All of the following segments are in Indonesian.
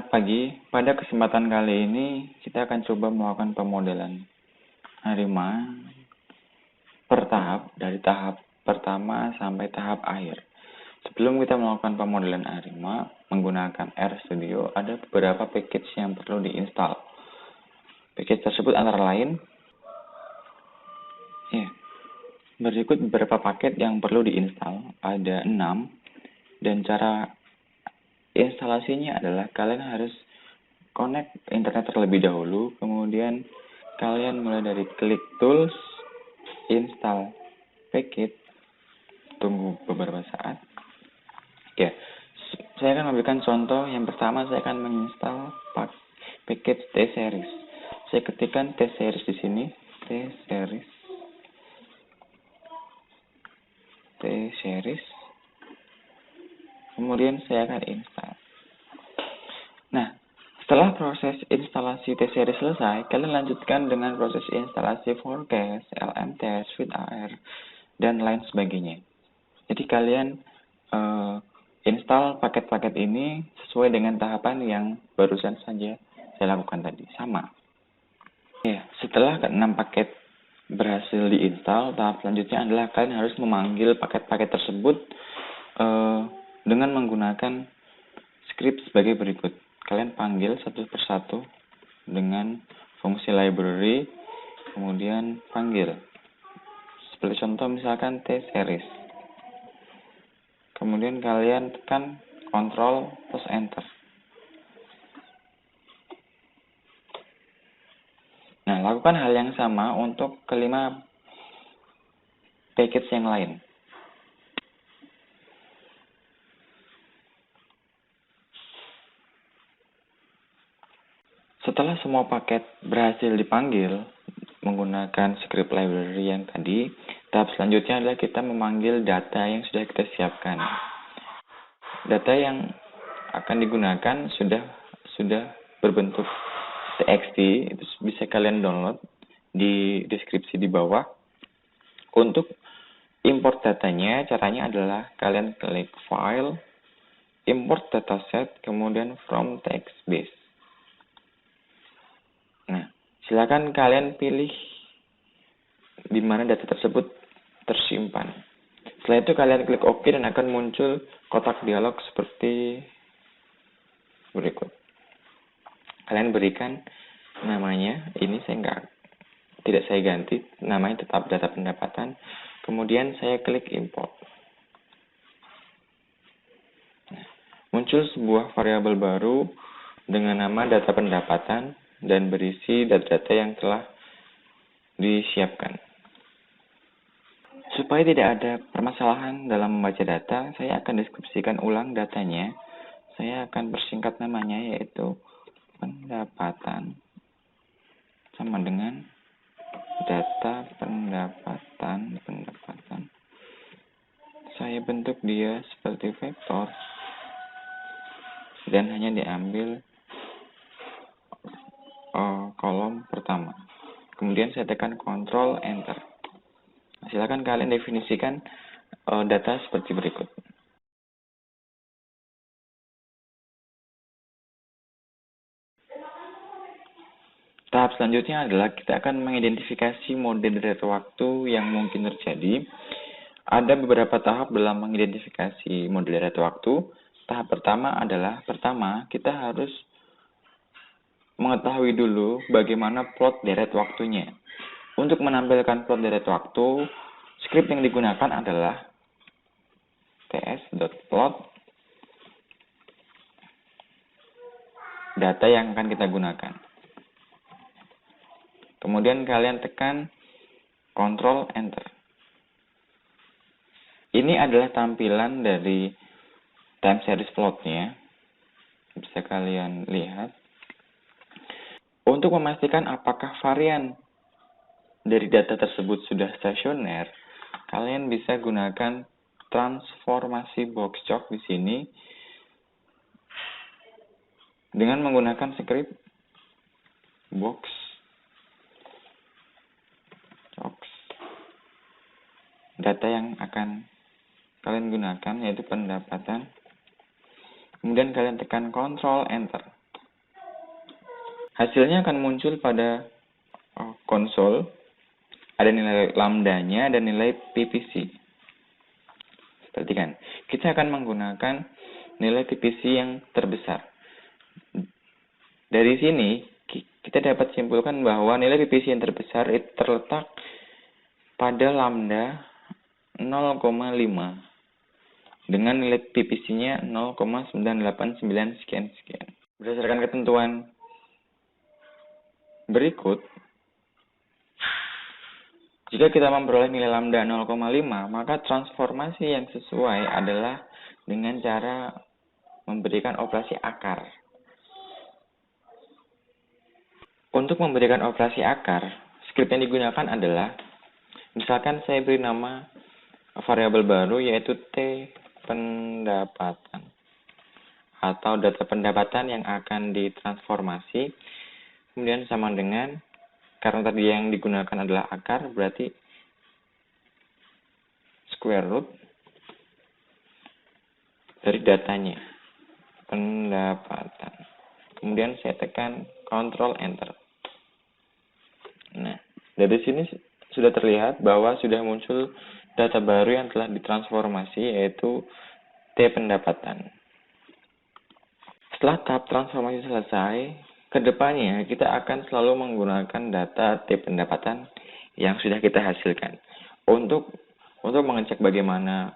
Selamat pagi. Pada kesempatan kali ini kita akan coba melakukan pemodelan ARIMA per tahap, dari tahap pertama sampai tahap akhir. Sebelum kita melakukan pemodelan ARIMA menggunakan RStudio, ada beberapa package yang perlu diinstal. Package tersebut antara lain, berikut beberapa paket yang perlu diinstal, ada 6, dan cara instalasinya adalah kalian harus connect internet terlebih dahulu, kemudian kalian mulai dari klik tools, install package, tunggu beberapa saat. Saya akan memberikan contoh. Yang pertama, saya akan menginstal package T-Series. Saya ketikkan T-Series di sini, T-Series. Kemudian saya akan install. Nah, setelah proses instalasi T-Series selesai, kalian lanjutkan dengan proses instalasi Forecast, LMTS, FitAR, dan lain sebagainya. Jadi kalian install paket-paket ini sesuai dengan tahapan yang barusan saja saya lakukan tadi. Sama. Setelah 6 paket berhasil diinstal, tahap selanjutnya adalah kalian harus memanggil paket-paket tersebut dengan menggunakan script sebagai berikut. Kalian panggil satu persatu dengan fungsi library, kemudian panggil. Seperti contoh misalkan T-Series. Kemudian kalian tekan Ctrl plus Enter. Nah, lakukan hal yang sama untuk kelima package yang lain. Setelah semua paket berhasil dipanggil menggunakan script library yang tadi, tahap selanjutnya adalah kita memanggil data yang sudah kita siapkan. Data yang akan digunakan sudah berbentuk TXT, itu bisa kalian download di deskripsi di bawah. Untuk import datanya, caranya adalah kalian klik File, Import Dataset, kemudian From Text Base. Nah, silakan kalian pilih di mana data tersebut tersimpan. Setelah itu kalian klik OK dan akan muncul kotak dialog seperti berikut. Kalian berikan namanya, ini tidak saya ganti, namanya tetap data pendapatan. Kemudian saya klik import. Nah, muncul sebuah variabel baru dengan nama data pendapatan dan berisi data-data yang telah disiapkan. Supaya tidak ada permasalahan dalam membaca data, saya akan deskripsikan ulang datanya. Saya akan persingkat namanya, yaitu pendapatan sama dengan data pendapatan. Saya bentuk dia seperti vektor dan hanya diambil kolom pertama. Kemudian saya tekan Ctrl Enter. Silakan kalian definisikan data seperti berikut. Tahap selanjutnya adalah kita akan mengidentifikasi mode deret waktu yang mungkin terjadi. Ada beberapa tahap dalam mengidentifikasi mode deret waktu. Tahap pertama adalah, kita harus mengetahui dulu bagaimana plot deret waktunya. Untuk menampilkan plot deret waktu, script yang digunakan adalah ts.plot data yang akan kita gunakan. Kemudian kalian tekan Ctrl Enter. Ini adalah tampilan dari time series plotnya. Bisa kalian lihat. Untuk memastikan apakah varian dari data tersebut sudah stasioner, kalian bisa gunakan transformasi box chok di sini dengan menggunakan script box chok. Data yang akan kalian gunakan yaitu pendapatan. Kemudian kalian tekan Ctrl Enter. Hasilnya akan muncul pada konsol, ada nilai lambdanya dan nilai PPC. Perhatikan, kita akan menggunakan nilai PPC yang terbesar. Dari sini, kita dapat simpulkan bahwa nilai PPC yang terbesar itu terletak pada lambda 0,5 dengan nilai PPC-nya 0,989 sekian-sekian. Berdasarkan ketentuan berikut, jika kita memperoleh nilai lambda 0,5, maka transformasi yang sesuai adalah dengan cara memberikan operasi akar. Untuk memberikan operasi akar, skrip yang digunakan adalah, misalkan saya beri nama variabel baru yaitu T pendapatan atau data pendapatan yang akan ditransformasi, kemudian sama dengan, karena tadi yang digunakan adalah akar, berarti square root dari datanya, pendapatan. Kemudian saya tekan Ctrl Enter. Nah, dari sini sudah terlihat bahwa sudah muncul data baru yang telah ditransformasi, yaitu T pendapatan. Setelah tahap transformasi selesai, kedepannya kita akan selalu menggunakan data T pendapatan yang sudah kita hasilkan. Untuk mengecek bagaimana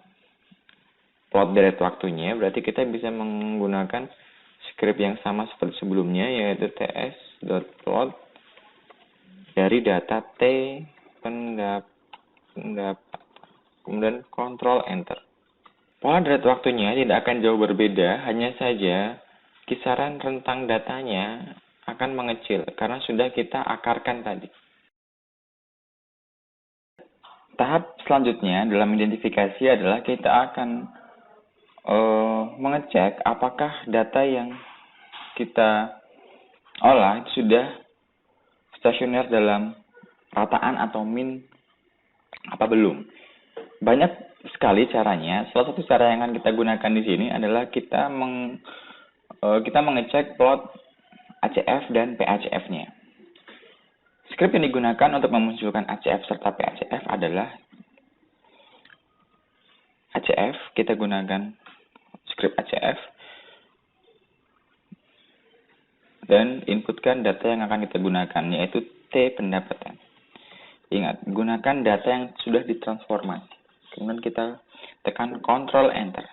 plot deret waktunya, berarti kita bisa menggunakan skrip yang sama seperti sebelumnya, yaitu ts.plot dari data T pendapatan. Kemudian Ctrl Enter. Pola deret waktunya tidak akan jauh berbeda, hanya saja kisaran rentang datanya akan mengecil karena sudah kita akarkan tadi. Tahap selanjutnya dalam identifikasi adalah kita akan mengecek apakah data yang kita olah sudah stasioner dalam rataan atau min apa belum. Banyak sekali caranya. Salah satu cara yang akan kita gunakan di sini adalah kita mengecek plot ACF dan PACF-nya. Skrip yang digunakan untuk memunculkan ACF serta PACF adalah ACF, kita gunakan skrip ACF dan inputkan data yang akan kita gunakan, yaitu T pendapatan. Ingat, gunakan data yang sudah ditransformasi. Kemudian kita tekan Ctrl Enter.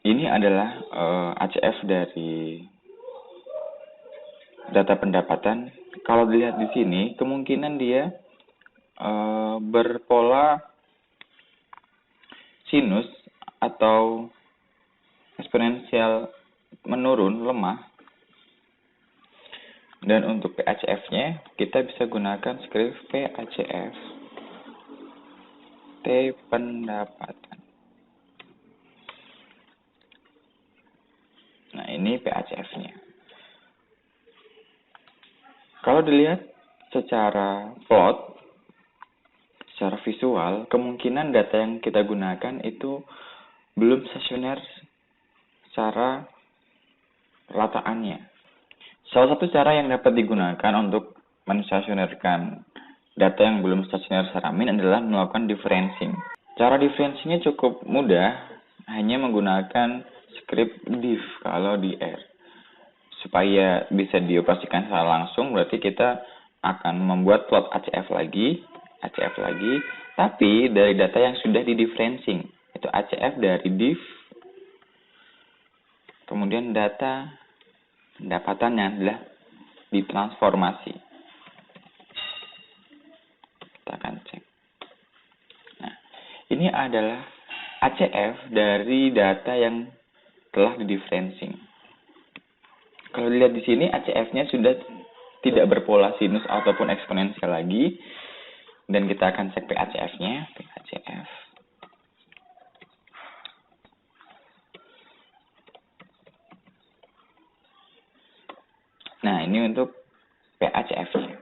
Ini adalah ACF dari data pendapatan. Kalau dilihat di sini, kemungkinan dia berpola sinus atau eksponensial menurun lemah. Dan untuk PACF-nya, kita bisa gunakan skrip PACF T pendapatan. Nah, ini PACF-nya. Kalau dilihat secara plot, secara visual, kemungkinan data yang kita gunakan itu belum stasioner secara rataannya. Salah satu cara yang dapat digunakan untuk menstasionerkan data yang belum stasioner secara min adalah melakukan differencing. Cara differencingnya cukup mudah, hanya menggunakan skrip diff kalau di R. Supaya bisa dioperasikan secara langsung, berarti kita akan membuat plot ACF lagi, tapi dari data yang sudah di differencing. Itu ACF dari diff, kemudian data pendapatan yang adalah ditransformasi. Kita akan cek. Nah, ini adalah ACF dari data yang telah di differencing. Kalau dilihat di sini, ACF-nya sudah tidak berpola sinus ataupun eksponensial lagi. Dan kita akan cek PACF-nya. PACF. Nah, ini untuk PACF-nya.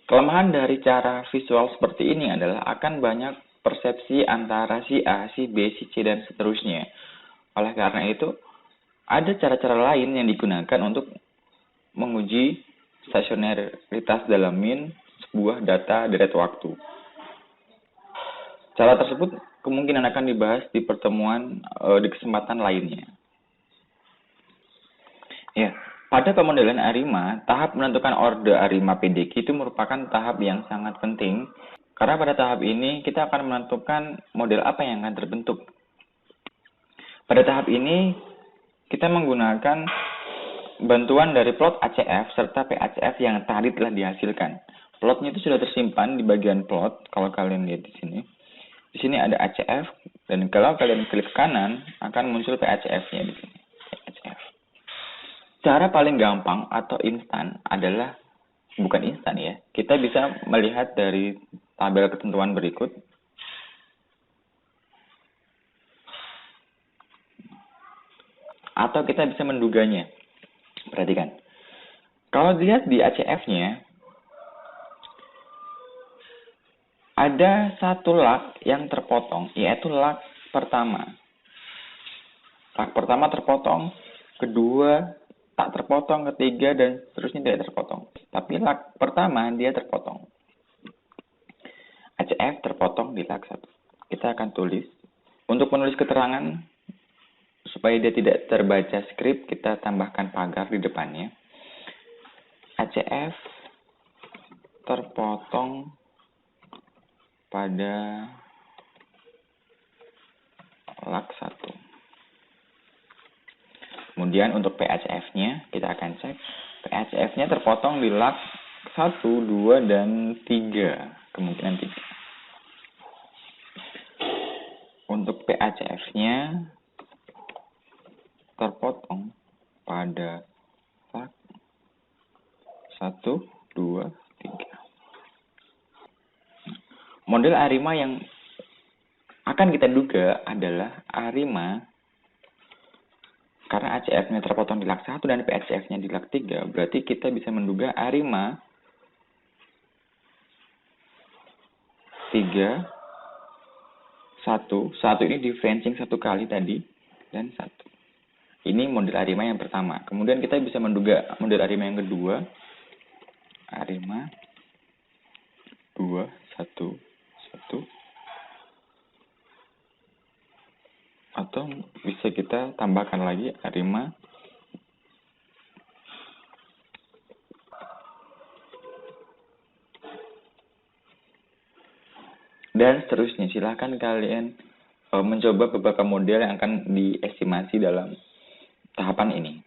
Kelemahan dari cara visual seperti ini adalah akan banyak persepsi antara si A, si B, si C, dan seterusnya. Oleh karena itu, ada cara-cara lain yang digunakan untuk menguji stasionaritas dalam mean sebuah data deret waktu. Cara tersebut kemungkinan akan dibahas di pertemuan di kesempatan lainnya. Ya, pada pemodelan ARIMA, tahap menentukan orde ARIMA PDQ itu merupakan tahap yang sangat penting karena pada tahap ini kita akan menentukan model apa yang akan terbentuk. Pada tahap ini kita menggunakan bantuan dari plot ACF serta PACF yang tadi telah dihasilkan. Plotnya itu sudah tersimpan di bagian plot kalau kalian lihat di sini. Di sini ada ACF dan kalau kalian klik kanan akan muncul PACF-nya di sini. PACF. Cara paling gampang atau instan adalah bukan instan ya. Kita bisa melihat dari tabel ketentuan berikut. Atau kita bisa menduganya. Perhatikan. Kalau dilihat di ACF-nya, ada satu lag yang terpotong, yaitu lag pertama. Lag pertama terpotong, kedua tak terpotong, ketiga, dan seterusnya tidak terpotong. Tapi lag pertama dia terpotong. ACF terpotong di lag 1. Kita akan tulis. Untuk menulis keterangan, supaya dia tidak terbaca skrip, kita tambahkan pagar di depannya. ACF terpotong pada lag 1. Kemudian untuk PACF-nya kita akan cek. PACF-nya terpotong di lag 1, 2, dan 3. Kemungkinan 3. Untuk PACF-nya terpotong pada lag 1, 2, 3. Model ARIMA yang akan kita duga adalah ARIMA karena ACF-nya terpotong di lag 1 dan PACF-nya di lag 3, berarti kita bisa menduga ARIMA 3, 1 ini diferencing 1 kali tadi, dan 1. Ini model ARIMA yang pertama. Kemudian kita bisa menduga model ARIMA yang kedua, ARIMA 2, 1, 1. Atau bisa kita tambahkan lagi ARIMA dan seterusnya. Silahkan kalian mencoba beberapa model yang akan diestimasi dalam tahapan ini.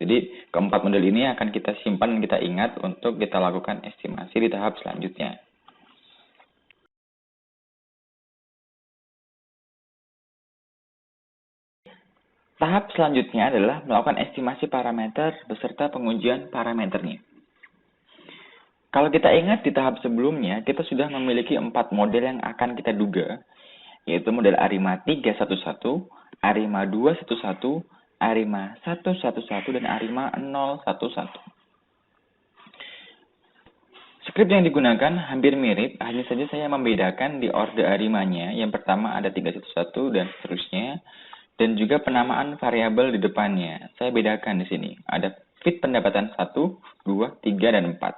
Jadi keempat model ini akan kita simpan dan kita ingat untuk kita lakukan estimasi di tahap selanjutnya. Tahap selanjutnya adalah melakukan estimasi parameter beserta pengujian parameternya. Kalau kita ingat di tahap sebelumnya, kita sudah memiliki 4 model yang akan kita duga, yaitu model ARIMA 311, ARIMA 211, ARIMA 111, dan ARIMA 011. Skrip yang digunakan hampir mirip, hanya saja saya membedakan di orde ARIMA-nya. Yang pertama ada 311 dan seterusnya. Dan juga penamaan variabel di depannya. Saya bedakan di sini. Ada fit pendapatan 1, 2, 3, dan 4.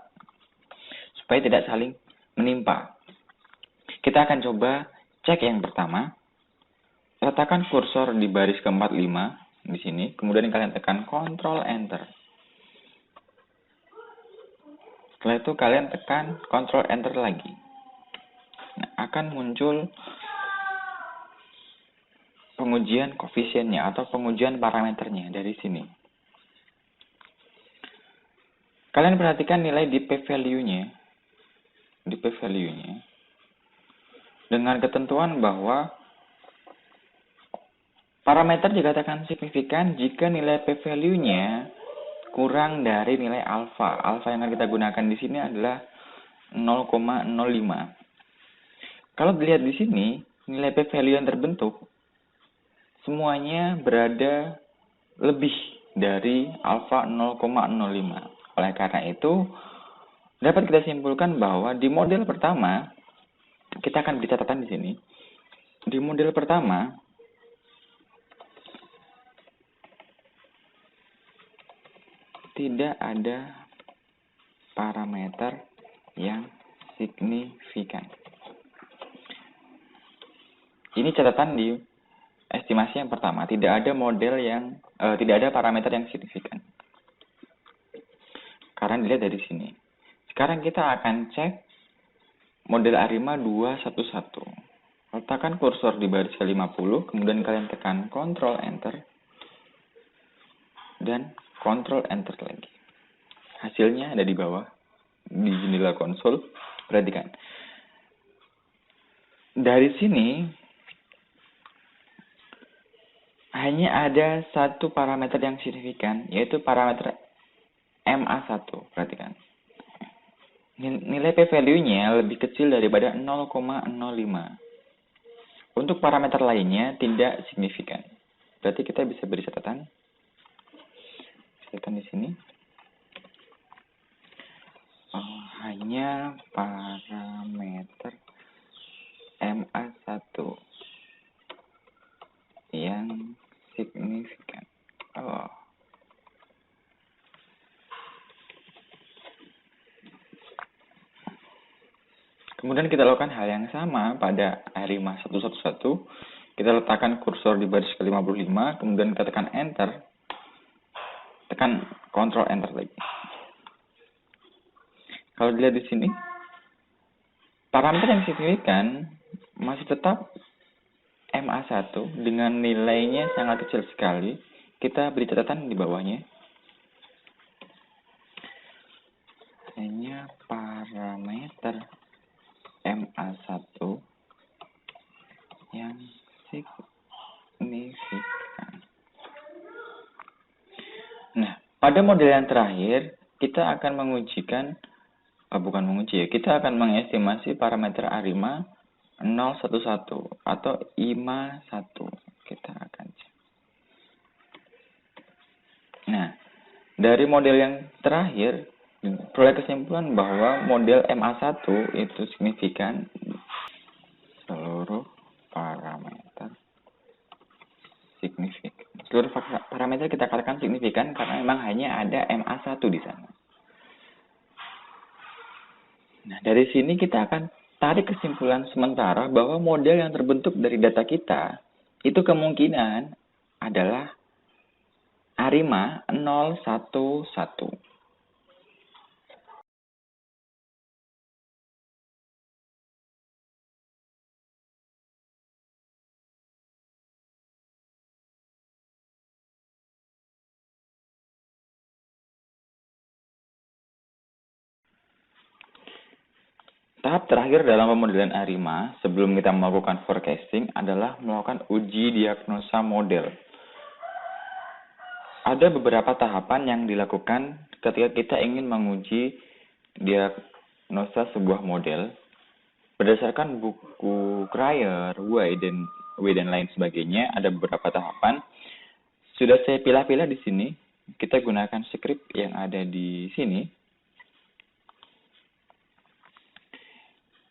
Supaya tidak saling menimpa. Kita akan coba cek yang pertama. Letakkan kursor di baris ke-45 di sini. Kemudian kalian tekan Ctrl Enter. Setelah itu kalian tekan Ctrl Enter lagi. Nah, akan muncul pengujian koefisiennya atau pengujian parameternya dari sini. Kalian perhatikan nilai di p-value-nya. Di p-value-nya. Dengan ketentuan bahwa parameter dikatakan signifikan jika nilai p-value-nya kurang dari nilai alfa. Alfa yang akan kita gunakan di sini adalah 0,05. Kalau dilihat di sini, nilai p-value yang terbentuk semuanya berada lebih dari alfa 0,05. Oleh karena itu, dapat kita simpulkan bahwa di model pertama, kita akan beri catatan di sini. Di model pertama, tidak ada parameter yang signifikan. Ini catatan di estimasi yang pertama, tidak ada tidak ada parameter yang signifikan. Karena dilihat dari sini. Sekarang kita akan cek model ARIMA 211. Letakkan kursor di baris ke-50, kemudian kalian tekan Ctrl Enter dan Ctrl Enter lagi. Hasilnya ada di bawah di jendela konsol. Perhatikan. Dari sini hanya ada satu parameter yang signifikan, yaitu parameter MA1. Perhatikan. Nilai p-value-nya lebih kecil daripada 0,05. Untuk parameter lainnya tidak signifikan. Berarti kita bisa beri catatan. Catatan di sini. Hanya parameter MA1 yang signifikan. Kemudian kita lakukan hal yang sama pada ARIMA 111. Kita letakkan kursor di baris ke-55, kemudian kita tekan Enter. Tekan Ctrl Enter lagi. Kalau dilihat di sini, parameter yang signifikan masih tetap MA1 dengan nilainya sangat kecil sekali. Kita beri catatan di bawahnya. Hanya parameter MA1 yang signifikan. Nah, pada model yang terakhir, kita akan kita akan mengestimasi parameter ARIMA 011 atau IMA1. Kita akan cek. Nah, dari model yang terakhir, peroleh kesimpulan bahwa model MA1 itu signifikan seluruh parameter signifikan. Seluruh parameter kita katakan signifikan karena memang hanya ada MA1 di sana. Nah, dari sini kita akan tarik kesimpulan sementara bahwa model yang terbentuk dari data kita itu kemungkinan adalah ARIMA 011. Tahap terakhir dalam pemodelan ARIMA sebelum kita melakukan forecasting adalah melakukan uji diagnosa model. Ada beberapa tahapan yang dilakukan ketika kita ingin menguji diagnosa sebuah model. Berdasarkan buku Cryer, W dan lain sebagainya, ada beberapa tahapan. Sudah saya pilah-pilah di sini. Kita gunakan script yang ada di sini.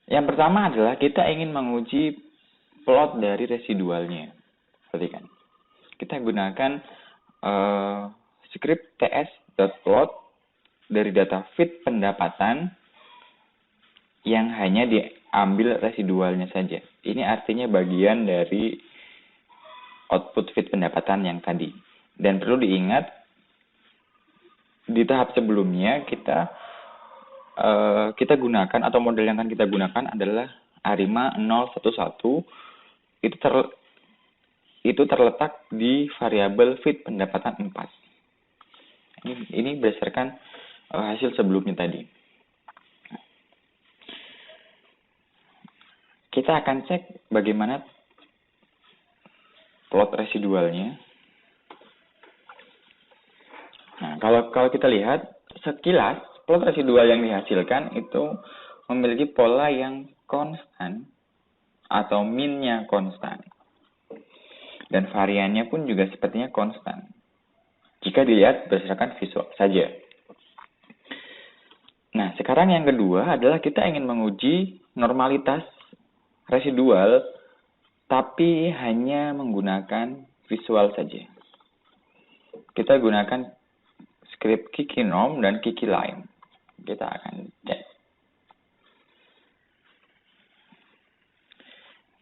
Yang pertama adalah kita ingin menguji plot dari residualnya. Perhatikan. Kita gunakan script ts.plot dari data feed pendapatan yang hanya diambil residualnya saja. Ini artinya bagian dari output feed pendapatan yang tadi. Dan perlu diingat, di tahap sebelumnya kita gunakan atau model yang akan kita gunakan adalah ARIMA 011. Itu terletak di variabel feed pendapatan 4. Ini berdasarkan hasil sebelumnya tadi. Kita akan cek bagaimana plot residualnya. Nah, kalau kita lihat sekilas, plot residual yang dihasilkan itu memiliki pola yang konstan atau min-nya konstan. Dan variannya pun juga sepertinya konstan. Jika dilihat berdasarkan visual saja. Nah, sekarang yang kedua adalah kita ingin menguji normalitas residual, tapi hanya menggunakan visual saja. Kita gunakan script Kikinom dan Kikilime. Kita akan cek.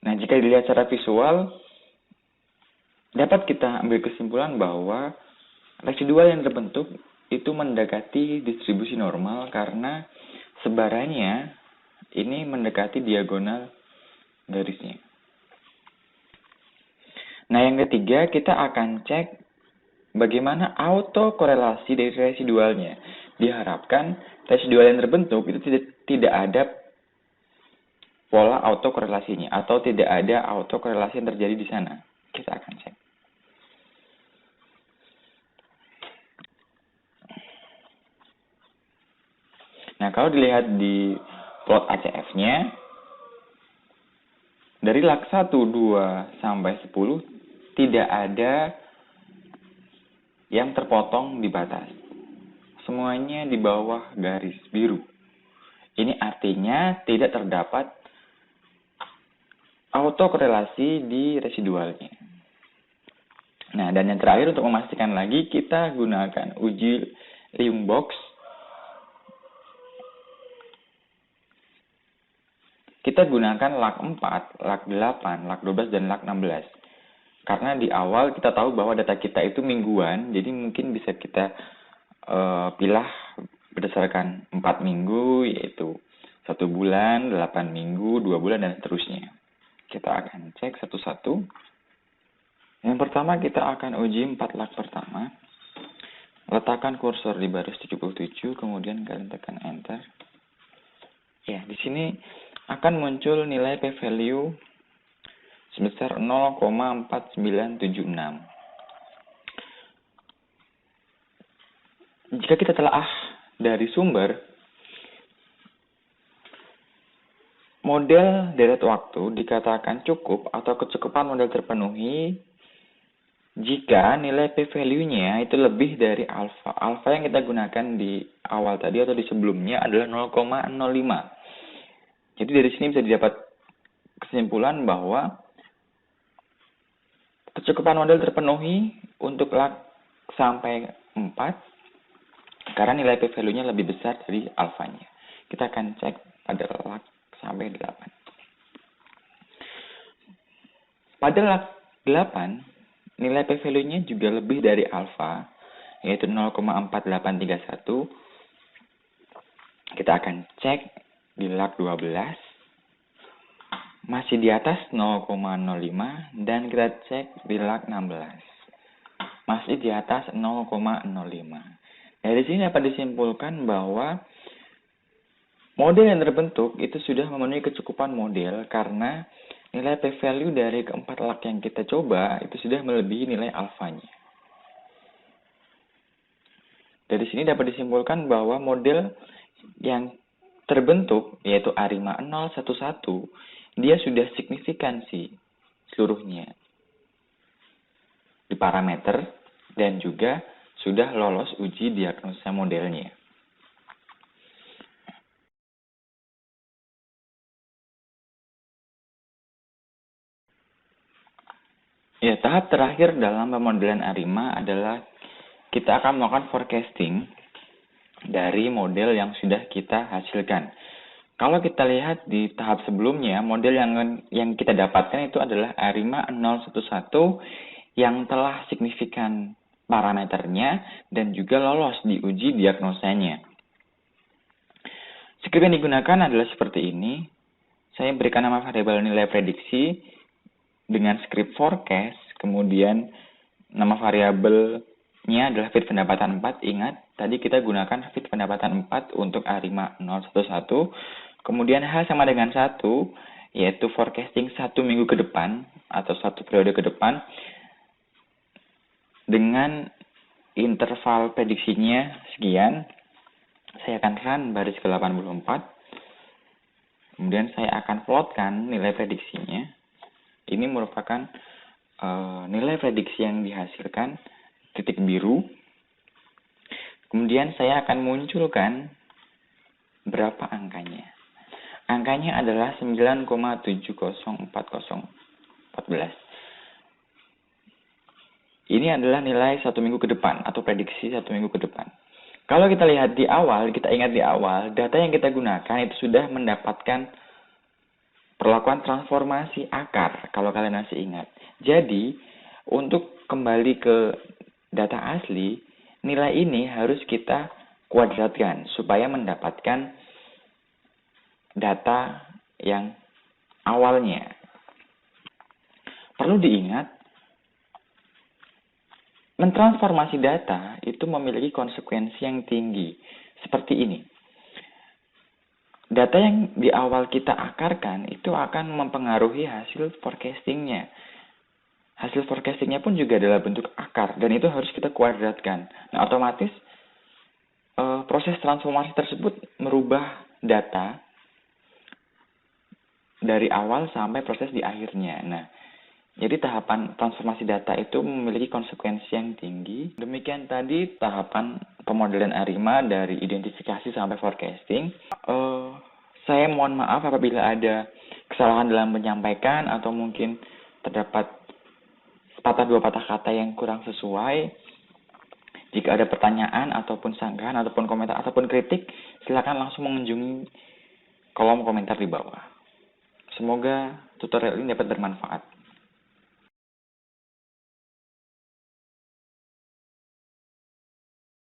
Nah, jika dilihat secara visual, dapat kita ambil kesimpulan bahwa residual yang terbentuk itu mendekati distribusi normal karena sebarannya ini mendekati diagonal garisnya. Nah, yang ketiga kita akan cek bagaimana autokorelasi dari residualnya. Diharapkan residual yang terbentuk itu tidak ada pola autokorelasinya atau tidak ada autokorelasi yang terjadi di sana. Kita akan cek. Nah, kalau dilihat di plot ACF-nya, dari lag 1, 2, sampai 10, tidak ada yang terpotong di batas. Semuanya di bawah garis biru. Ini artinya tidak terdapat autokorelasi di residualnya. Nah, dan yang terakhir untuk memastikan lagi, kita gunakan uji Liungbox. Kita gunakan lag 4, lag 8, lag 12, dan lag 16. Karena di awal kita tahu bahwa data kita itu mingguan, jadi mungkin bisa kita pilah berdasarkan 4 minggu, yaitu 1 bulan, 8 minggu, 2 bulan, dan seterusnya. Kita akan cek satu-satu. Yang pertama kita akan uji 4 lag pertama. Letakkan kursor di baris 77, kemudian kalian tekan enter. Ya, di sini akan muncul nilai p-value sebesar 0,4976. Jika kita telah dari sumber, model deret waktu dikatakan cukup atau kecukupan model terpenuhi jika nilai p-value-nya itu lebih dari alfa. Alfa yang kita gunakan di awal tadi atau di sebelumnya adalah 0,05. Jadi dari sini bisa didapat kesimpulan bahwa kecukupan model terpenuhi untuk lag sampai 4 karena nilai p-value-nya lebih besar dari alfanya. Kita akan cek pada lag sampai 8. Pada lag 8, nilai p-value-nya juga lebih dari alfa, yaitu 0,4831. Kita akan cek di lag 12, masih di atas 0,05, dan kita cek di lag 16, masih di atas 0,05. Dari sini dapat disimpulkan bahwa model yang terbentuk itu sudah memenuhi kecukupan model karena nilai p-value dari keempat lag yang kita coba itu sudah melebihi nilai alfanya. Dari sini dapat disimpulkan bahwa model yang terbentuk, yaitu ARIMA 011, dia sudah signifikansi seluruhnya di parameter dan juga sudah lolos uji diagnosa modelnya. Ya, tahap terakhir dalam pemodelan ARIMA adalah kita akan melakukan forecasting dari model yang sudah kita hasilkan. Kalau kita lihat di tahap sebelumnya, model yang kita dapatkan itu adalah ARIMA 011 yang telah signifikan parameternya dan juga lolos di uji diagnosanya. Script yang digunakan adalah seperti ini. Saya berikan nama variabel nilai prediksi dengan script forecast, kemudian nama variabelnya adalah fit pendapatan 4. Ingat, tadi kita gunakan fit pendapatan 4 untuk ARIMA 011. Kemudian hal sama dengan 1, yaitu forecasting 1 minggu ke depan atau 1 periode ke depan dengan interval prediksinya sekian. Saya akan run baris ke-84. Kemudian saya akan plotkan nilai prediksinya. Ini merupakan nilai prediksi yang dihasilkan, titik biru. Kemudian saya akan munculkan berapa angkanya. Angkanya adalah 9,704014. Ini adalah nilai 1 minggu ke depan atau prediksi 1 minggu ke depan. Kalau kita lihat di awal, kita ingat di awal, data yang kita gunakan itu sudah mendapatkan perlakuan transformasi akar, kalau kalian masih ingat. Jadi, untuk kembali ke data asli, nilai ini harus kita kuadratkan supaya mendapatkan data yang awalnya. Perlu diingat, mentransformasi data itu memiliki konsekuensi yang tinggi. Seperti ini. Data yang di awal kita akarkan itu akan mempengaruhi hasil forecastingnya. Hasil forecastingnya pun juga adalah bentuk akar. Dan itu harus kita kuadratkan. Nah, otomatis proses transformasi tersebut merubah data dari awal sampai proses di akhirnya. Nah, jadi tahapan transformasi data itu memiliki konsekuensi yang tinggi. Demikian tadi tahapan pemodelan ARIMA dari identifikasi sampai forecasting. Saya mohon maaf apabila ada kesalahan dalam menyampaikan atau mungkin terdapat dua patah kata yang kurang sesuai. Jika ada pertanyaan ataupun sanggahan ataupun komentar ataupun kritik, silakan langsung mengunjungi kolom komentar di bawah. Semoga tutorial ini dapat bermanfaat.